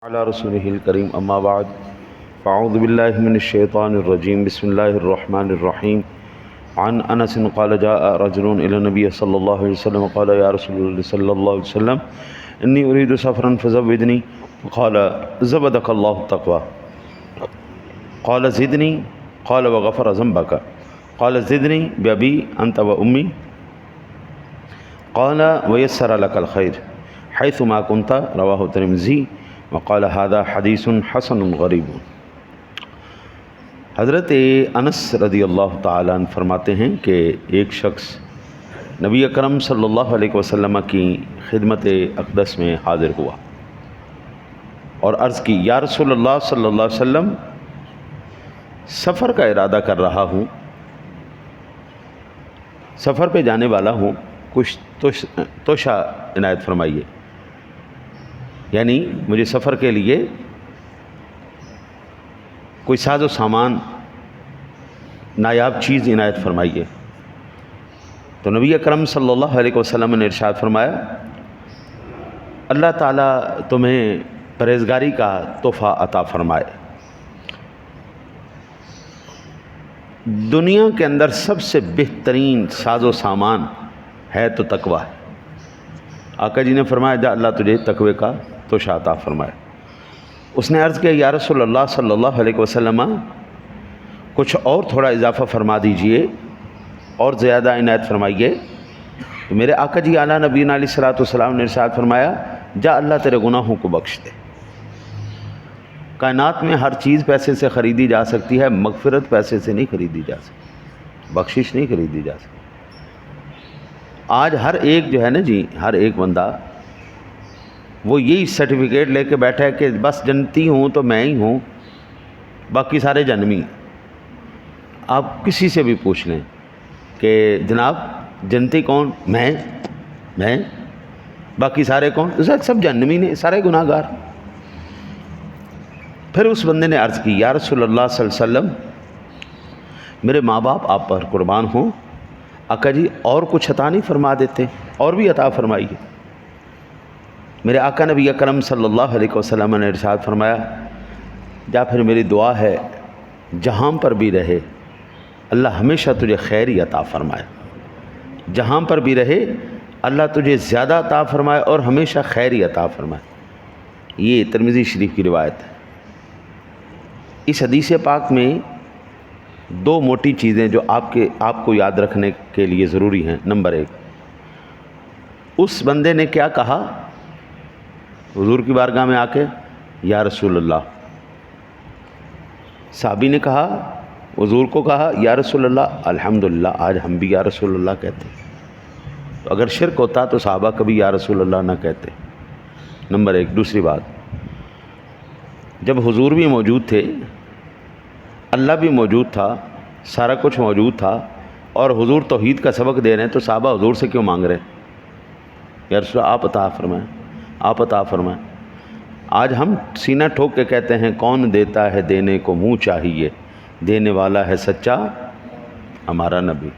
على رسوله الكريم أما بعد فأعوذ بالله من الشيطان الرجيم بسم الله الرحمن الرحيم عن أنس قال جاء رجل إلى النبي صلى الله عليه وسلم قال يا رسول الله صلى الله عليه وسلم إني أريد سفرا فزودني قال زبدك الله التقوى قال زدني قال وغفر ذنبك قال زدني بأبي أنت وأمي قال ويسر لك الخير حيثما كنت رواه الترمذي وقال هذا حدیث حسن غریب۔ حضرت انس رضی اللہ تعالیٰ عنہ فرماتے ہیں کہ ایک شخص نبی اکرم صلی اللہ علیہ وسلم کی خدمت اقدس میں حاضر ہوا اور عرض کی یا رسول اللہ صلی اللہ علیہ وسلم سفر کا ارادہ کر رہا ہوں، سفر پہ جانے والا ہوں، کچھ توشہ عنایت فرمائیے، یعنی مجھے سفر کے لیے کوئی ساز و سامان نایاب چیز عنایت فرمائیے۔ تو نبی اکرم صلی اللہ علیہ وسلم نے ارشاد فرمایا اللہ تعالیٰ تمہیں پرہیزگاری کا تحفہ عطا فرمائے۔ دنیا کے اندر سب سے بہترین ساز و سامان ہے تو تقویٰ ہے۔ آقا جی نے فرمایا جا اللہ تجھے تقوی کا توشہ عطا فرمائے۔ اس نے عرض کیا یا رسول اللہ صلی اللہ علیہ وسلم کچھ اور تھوڑا اضافہ فرما دیجئے اور زیادہ عنایت فرمائیے۔ تو میرے آقا جی اعلیٰ نبینا علیہ الصلوۃ والسلام نے ارشاد فرمایا جا اللہ تیرے گناہوں کو بخش دے۔ کائنات میں ہر چیز پیسے سے خریدی جا سکتی ہے، مغفرت پیسے سے نہیں خریدی جا سکتی، بخشش نہیں خریدی جا سکتی۔ آج ہر ایک جو ہے نا جی، ہر ایک بندہ وہ یہی سرٹیفکیٹ لے کے بیٹھا ہے کہ بس جنتی ہوں تو میں ہی ہوں، باقی سارے جنمی۔ آپ کسی سے بھی پوچھ لیں کہ جناب جنتی کون؟ میں باقی سارے کون؟ سب جہنمی نے، سارے گناہ گار۔ پھر اس بندے نے عرض کی یا رسول اللہ صلی اللہ علیہ وسلم میرے ماں باپ آپ پر قربان ہوں، آقا جی اور کچھ عطا نہیں فرما دیتے؟ اور بھی عطا فرمائیے۔ میرے آقا نبی اکرم صلی اللہ علیہ وسلم نے ارشاد فرمایا جا پھر میری دعا ہے جہاں پر بھی رہے اللہ ہمیشہ تجھے خیر ہی عطا فرمائے، جہاں پر بھی رہے اللہ تجھے زیادہ عطا فرمائے اور ہمیشہ خیر ہی عطا فرمائے۔ یہ ترمذی شریف کی روایت ہے۔ اس حدیث پاک میں دو موٹی چیزیں جو آپ کو یاد رکھنے کے لیے ضروری ہیں۔ نمبر ایک، اس بندے نے کیا کہا حضور کی بارگاہ میں آ کے یا رسول اللہ؟ صحابی نے کہا حضور کو کہا یا رسول اللہ الحمدللہ آج ہم بھی یا رسول اللہ کہتے ہیں۔ تو اگر شرک ہوتا تو صحابہ کبھی یا رسول اللہ نہ کہتے۔ نمبر ایک۔ دوسری بات، جب حضور بھی موجود تھے، اللہ بھی موجود تھا، سارا کچھ موجود تھا اور حضور توحید کا سبق دے رہے ہیں، تو صحابہ حضور سے کیوں مانگ رہے ہیں یا رسول اللہ آپ عطا فرمائیں، آپ عطا فرمائیں؟ آج ہم سینہ ٹھوک کے کہتے ہیں کون دیتا ہے دینے کو منہ چاہیے، دینے والا ہے سچا ہمارا نبی۔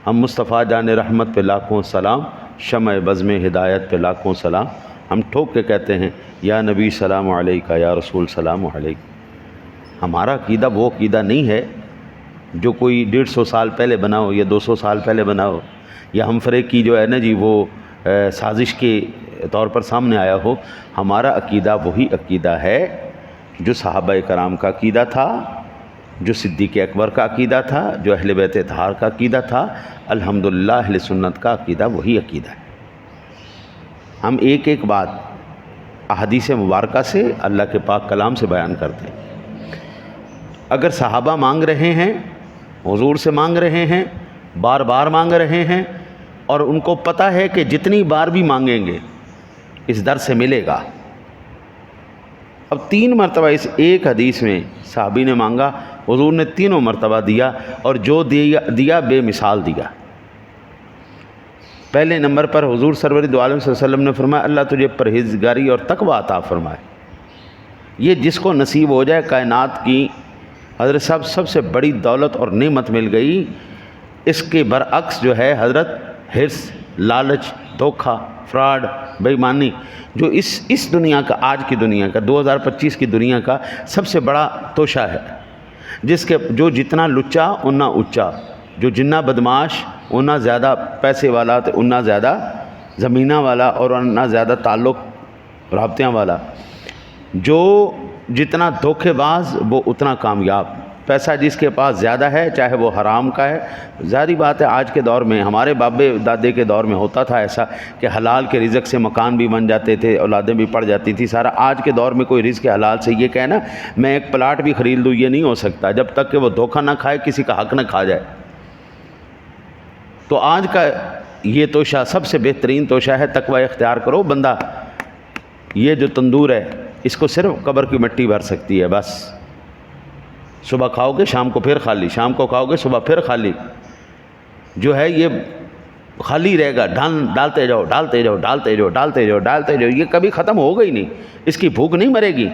ہم مصطفیٰ جان رحمت پہ لاکھوں سلام، شمع بزم ہدایت پہ لاکھوں سلام، ہم ٹھوک کے کہتے ہیں یا نبی سلام علیکہ یا رسول سلام علیکہ۔ ہمارا عقیدہ وہ عقیدہ نہیں ہے جو کوئی 150 سال پہلے بنا ہو یا 200 سال پہلے بنا ہو، یا ہم فریق کی جو ہے نا جی وہ سازش کے طور پر سامنے آیا ہو۔ ہمارا عقیدہ وہی عقیدہ ہے جو صحابہ کرام کا عقیدہ تھا، جو صدیق اکبر کا عقیدہ تھا، جو اہل بیت اطہار کا عقیدہ تھا۔ الحمدللہ اہل سنت کا عقیدہ وہی عقیدہ ہے۔ ہم ایک ایک بات احادیث مبارکہ سے اللہ کے پاک کلام سے بیان کرتے ہیں۔ اگر صحابہ مانگ رہے ہیں، حضور سے مانگ رہے ہیں، بار بار مانگ رہے ہیں، اور ان کو پتہ ہے کہ جتنی بار بھی مانگیں گے اس در سے ملے گا۔ اب 3 مرتبہ اس ایک حدیث میں صحابی نے مانگا، حضور نے تینوں مرتبہ دیا، اور جو دیا بے مثال دیا۔ پہلے نمبر پر حضور سرور دو عالم صلی اللہ علیہ وسلم نے فرمایا اللہ تجھے پرہیزگاری اور تقویٰ عطا فرمائے۔ یہ جس کو نصیب ہو جائے کائنات کی حضرت صاحب سب سے بڑی دولت اور نعمت مل گئی۔ اس کے برعکس جو ہے حضرت حرص لالچ، دھوکہ، فراڈ، بے ایمانی، جو اس دنیا کا، آج کی دنیا کا، 2025 کی دنیا کا سب سے بڑا توشہ ہے، جو جتنا لچا اتنا اونچا، جو جتنا بدماش اتنا زیادہ پیسے والا، تو اتنا زیادہ زمینہ والا، اور اتنا زیادہ تعلق رابطیاں والا، جو جتنا دھوکے باز وہ اتنا کامیاب۔ پیسہ جس کے پاس زیادہ ہے، چاہے وہ حرام کا ہے، ظاہری بات ہے آج کے دور میں، ہمارے بابے دادے کے دور میں ہوتا تھا ایسا کہ حلال کے رزق سے مکان بھی بن جاتے تھے، اولادیں بھی پڑ جاتی تھی سارا۔ آج کے دور میں کوئی رزق حلال سے یہ کہنا میں ایک پلاٹ بھی خرید لوں، یہ نہیں ہو سکتا جب تک کہ وہ دھوکہ نہ کھائے، کسی کا حق نہ کھا جائے۔ تو آج کا یہ توشہ سب سے بہترین توشہ ہے، تقوی اختیار کرو بندہ۔ یہ جو تندور ہے اس کو صرف قبر کی مٹی بھر سکتی ہے، بس صبح کھاؤ گے شام کو پھر خالی، شام کو کھاؤ گے صبح پھر خالی، جو ہے یہ خالی رہے گا، ڈالتے جاؤ ڈالتے جاؤ ڈالتے جاؤ ڈالتے جاؤ ڈالتے جاؤ، یہ کبھی ختم ہوگا ہی نہیں، اس کی بھوک نہیں مرے گی،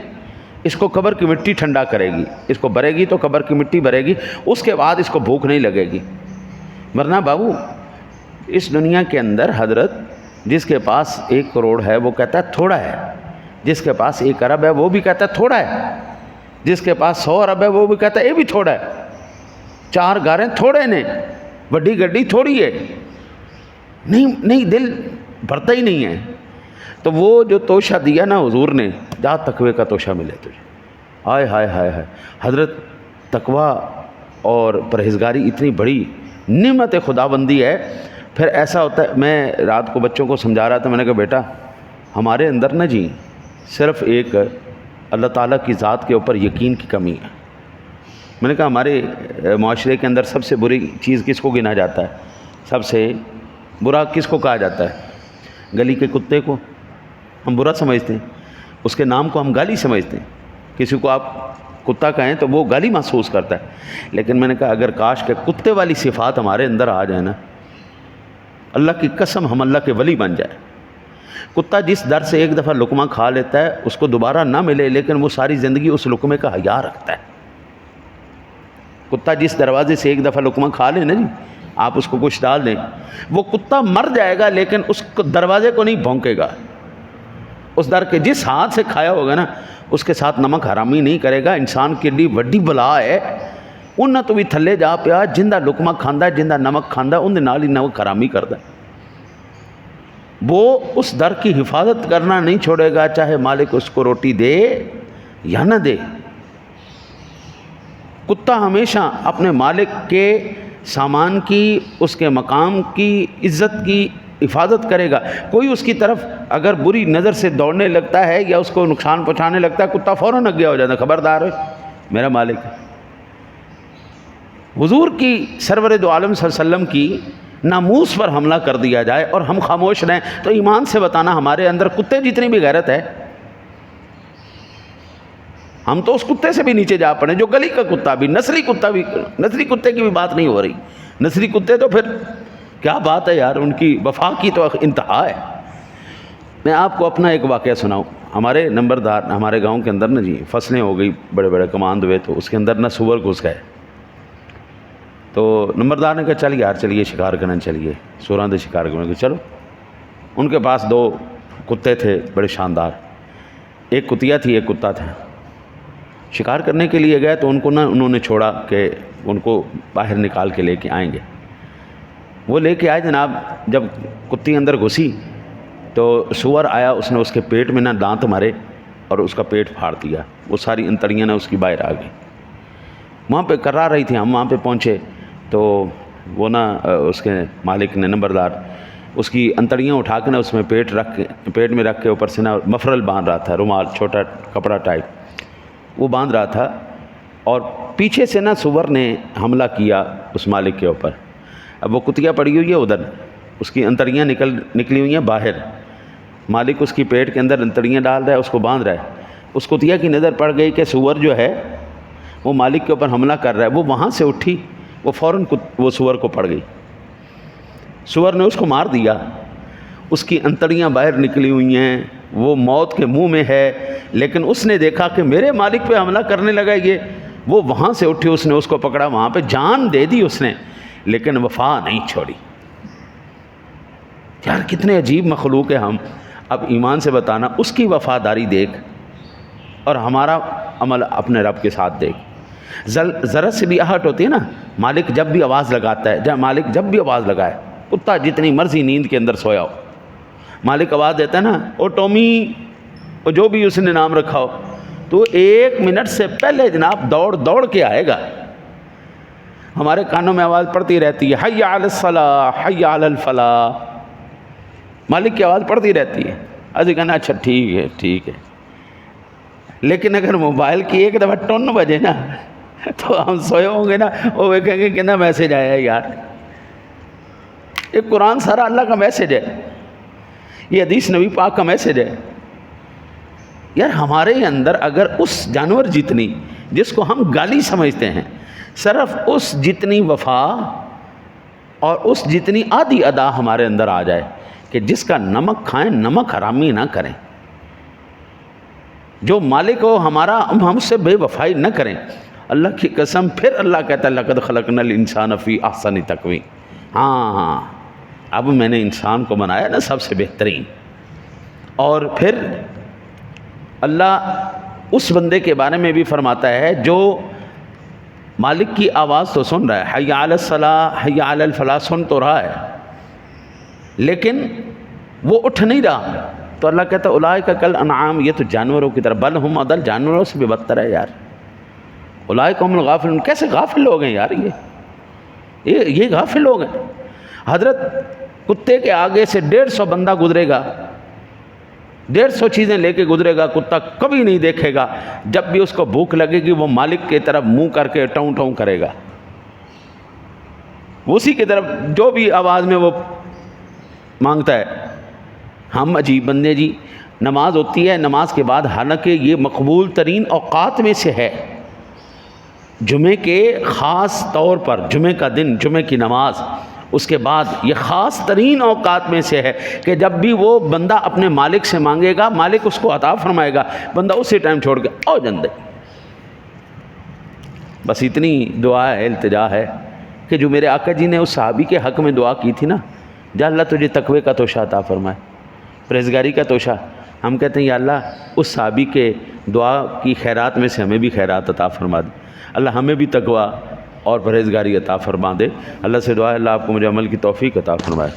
اس کو قبر کی مٹی ٹھنڈا کرے گی، اس کو بھرے گی تو قبر کی مٹی بھرے گی، اس کے بعد اس کو بھوک نہیں لگے گی۔ ورنہ بابو اس دنیا کے اندر حضرت جس کے پاس 1 کروڑ ہے وہ کہتا ہے تھوڑا ہے، جس کے پاس 1 ارب ہے وہ بھی کہتا ہے تھوڑا ہے، جس کے پاس 100 ارب ہے وہ بھی کہتا ہے یہ بھی تھوڑا ہے، 4 گاریں تھوڑے نے، بڑی گڈی تھوڑی ہے، نہیں دل بھرتا ہی نہیں ہے۔ تو وہ جو توشہ دیا نا حضور نے، جا تقوی کا توشہ ملے تجھے، ہائے ہائے ہائے ہائے۔ حضرت تقوی اور پرہیزگاری اتنی بڑی نعمت خداوندی ہے۔ پھر ایسا ہوتا ہے، میں رات کو بچوں کو سمجھا رہا تھا، میں نے کہا بیٹا ہمارے اندر نا جی صرف ایک اللہ تعالیٰ کی ذات کے اوپر یقین کی کمی ہے۔ میں نے کہا ہمارے معاشرے کے اندر سب سے بری چیز کس کو گنا جاتا ہے، سب سے برا کس کو کہا جاتا ہے؟ گلی کے کتے کو ہم برا سمجھتے ہیں، اس کے نام کو ہم گالی سمجھتے ہیں۔ کسی کو آپ کتا کہیں تو وہ گالی محسوس کرتا ہے، لیکن میں نے کہا اگر کاش کہ کتے والی صفات ہمارے اندر آ جائے نا، اللہ کی قسم ہم اللہ کے ولی بن جائے۔ کتا جس در سے ایک دفعہ لقمہ کھا لیتا ہے اس کو دوبارہ نہ ملے، لیکن وہ ساری زندگی اس لقمے کا حیا رکھتا ہے۔ کتا جس دروازے سے ایک دفعہ لقمہ کھا لے نا جی، آپ اس کو کچھ ڈال دیں، وہ کتا مر جائے گا لیکن اس دروازے کو نہیں بھونکے گا۔ اس در کے جس ہاتھ سے کھایا ہوگا نا اس کے ساتھ نمک حرامی نہیں کرے گا۔ انسان کے لیے وڈی بلا ہے، انہاں تو بھی تھلے جا پیا جندہ لقمہ کھاندا ہے، جندہ نمک کھاندا ہے، ان نال ہی نمک حرامی کردا ہے۔ وہ اس در کی حفاظت کرنا نہیں چھوڑے گا، چاہے مالک اس کو روٹی دے یا نہ دے۔ کتا ہمیشہ اپنے مالک کے سامان کی، اس کے مقام کی، عزت کی حفاظت کرے گا۔ کوئی اس کی طرف اگر بری نظر سے دوڑنے لگتا ہے یا اس کو نقصان پہنچانے لگتا ہے، کتا فوراً اگیا ہو جاتا ہے، خبردار ہے میرا مالک ہے۔ حضور کی سرور دو عالم صلی اللہ علیہ وسلم کی ناموس پر حملہ کر دیا جائے اور ہم خاموش رہیں، تو ایمان سے بتانا ہمارے اندر کتے جتنی بھی غیرت ہے، ہم تو اس کتے سے بھی نیچے جا پڑے جو گلی کا کتا بھی، نسلی کتے کی بھی بات نہیں ہو رہی۔ نسلی کتے تو پھر کیا بات ہے یار، ان کی وفا کی تو انتہا ہے۔ میں آپ کو اپنا ایک واقعہ سناؤں۔ ہمارے نمبردار ہمارے گاؤں کے اندر نا جی فصلیں ہو گئی، بڑے بڑے کماند ہوئے، تو اس کے اندر نا سور گھس گئے۔ تو نمبردار نے کہا چل یار چلیے شکار کرنے چلیے، سوراں دے شکار کرنے۔ چلو، ان کے پاس 2 کتے تھے بڑے شاندار، ایک کتیا تھی ایک کتا تھا۔ شکار کرنے کے لیے گئے تو ان کو نا انہوں نے چھوڑا کہ ان کو باہر نکال کے لے کے آئیں گے۔ وہ لے کے آئے جناب، جب کتی اندر گھسی تو سور آیا، اس نے اس کے پیٹ میں نا دانت مارے اور اس کا پیٹ پھاڑ دیا، وہ ساری انتڑیاں نا اس کی باہر آ گئی۔ وہاں پہ کرا رہی تھی، ہم وہاں پہ پہنچے تو وہ نا اس کے مالک نے نمبردار اس کی انتڑیاں اٹھا کے نا اس میں پیٹ میں رکھ کے اوپر سے نا مفرل باندھ رہا تھا، رومال چھوٹا کپڑا ٹائپ وہ باندھ رہا تھا، اور پیچھے سے نا سور نے حملہ کیا اس مالک کے اوپر۔ اب وہ کتیا پڑی ہوئی ہے ادھر، اس کی انتڑیاں نکلی ہوئی ہیں باہر، مالک اس کی پیٹ کے اندر انتڑیاں ڈال رہا ہے، اس کو باندھ رہا ہے۔ اس کتیا کی نظر پڑ گئی کہ سور جو ہے وہ مالک کے اوپر حملہ کر رہا ہے، وہ وہاں سے اٹھی، وہ فوراً وہ سور کو پڑ گئی، سور نے اس کو مار دیا، اس کی انتڑیاں باہر نکلی ہوئی ہیں، وہ موت کے منہ میں ہے، لیکن اس نے دیکھا کہ میرے مالک پہ حملہ کرنے لگا یہ، وہ وہاں سے اٹھی، اس نے اس کو پکڑا، وہاں پہ جان دے دی اس نے، لیکن وفا نہیں چھوڑی۔ یار کتنے عجیب مخلوق ہے ہم. اب ایمان سے بتانا اس کی وفاداری دیکھ اور ہمارا عمل اپنے رب کے ساتھ دیکھ. ذرا سے بھی آہٹ ہوتی ہے نا, مالک جب بھی آواز لگاتا ہے, مالک جب بھی آواز لگائے, کتا جتنی مرضی نیند کے اندر سویا ہو, مالک آواز دیتا ہے نا, او ٹومی, او جو بھی اس نے نام رکھا ہو, تو 1 منٹ سے پہلے جناب دوڑ کے آئے گا. ہمارے کانوں میں آواز پڑتی رہتی ہے, حی علی الصلاح حی علی الفلاح, مالک کی آواز پڑتی رہتی ہے. ابھی کہنا اچھا ٹھیک ہے. لیکن اگر موبائل کی ایک دفعہ ٹون بجے نا تو ہم سوئے ہوں گے نا, وہ کہیں گے کہ نا میسج آیا ہے یار. یہ قرآن سارا اللہ کا میسج ہے, یہ حدیث نبی پاک کا میسج ہے. یار ہمارے اندر اگر اس جانور جتنی, جس کو ہم گالی سمجھتے ہیں, صرف اس جتنی وفا اور اس جتنی آدھی ادا ہمارے اندر آ جائے کہ جس کا نمک کھائیں نمک حرامی نہ کریں, جو مالک ہو ہمارا ہم سے بے وفائی نہ کریں, اللہ کی قسم پھر اللہ کہتا ہے لقد خلقنا الانسان فی احسن تقویم. ہاں اب میں نے انسان کو بنایا نا سب سے بہترین. اور پھر اللہ اس بندے کے بارے میں بھی فرماتا ہے جو مالک کی آواز تو سن رہا ہے, حی علی الصلاح حی علی الفلاح سن تو رہا ہے, لیکن وہ اٹھ نہیں رہا. تو اللہ کہتا ہے اولئک کل انعام, یہ تو جانوروں کی طرح, بل ہم اضل, جانوروں سے بھی بدتر ہے یار. اولئک هم الغافلون, کیسے غافل لوگ ہیں یار, یہ غافل لوگ ہیں. حضرت کتے کے آگے سے 150 بندہ گزرے گا, 150 چیزیں لے کے گزرے گا, کتا کبھی نہیں دیکھے گا. جب بھی اس کو بھوک لگے گی وہ مالک کی طرف منہ کر کے ٹوں ٹوں کرے گا, اسی کی طرف جو بھی آواز میں وہ مانگتا ہے. ہم عجیب بندے جی. نماز ہوتی ہے, نماز کے بعد حالانکہ یہ مقبول ترین اوقات میں سے ہے, جمعے کے خاص طور پر, جمعے کا دن, جمعے کی نماز, اس کے بعد یہ خاص ترین اوقات میں سے ہے کہ جب بھی وہ بندہ اپنے مالک سے مانگے گا مالک اس کو عطا فرمائے گا. بندہ اسی ٹائم چھوڑ کے او جندے. بس اتنی دعا ہے, التجا ہے کہ جو میرے آقا جی نے اس صحابی کے حق میں دعا کی تھی نا, جا اللہ تجھے تقوی کا توشہ عطا فرمائے, پرہیزگاری کا توشہ. ہم کہتے ہیں یا اللہ اس صحابی کے دعا کی خیرات میں سے ہمیں بھی خیرات عطا فرما دے. اللہ ہمیں بھی تقوی اور پرہیزگاری عطا فرما دے. اللہ سے دعا ہے اللہ آپ کو مجھے عمل کی توفیق عطا فرمائے.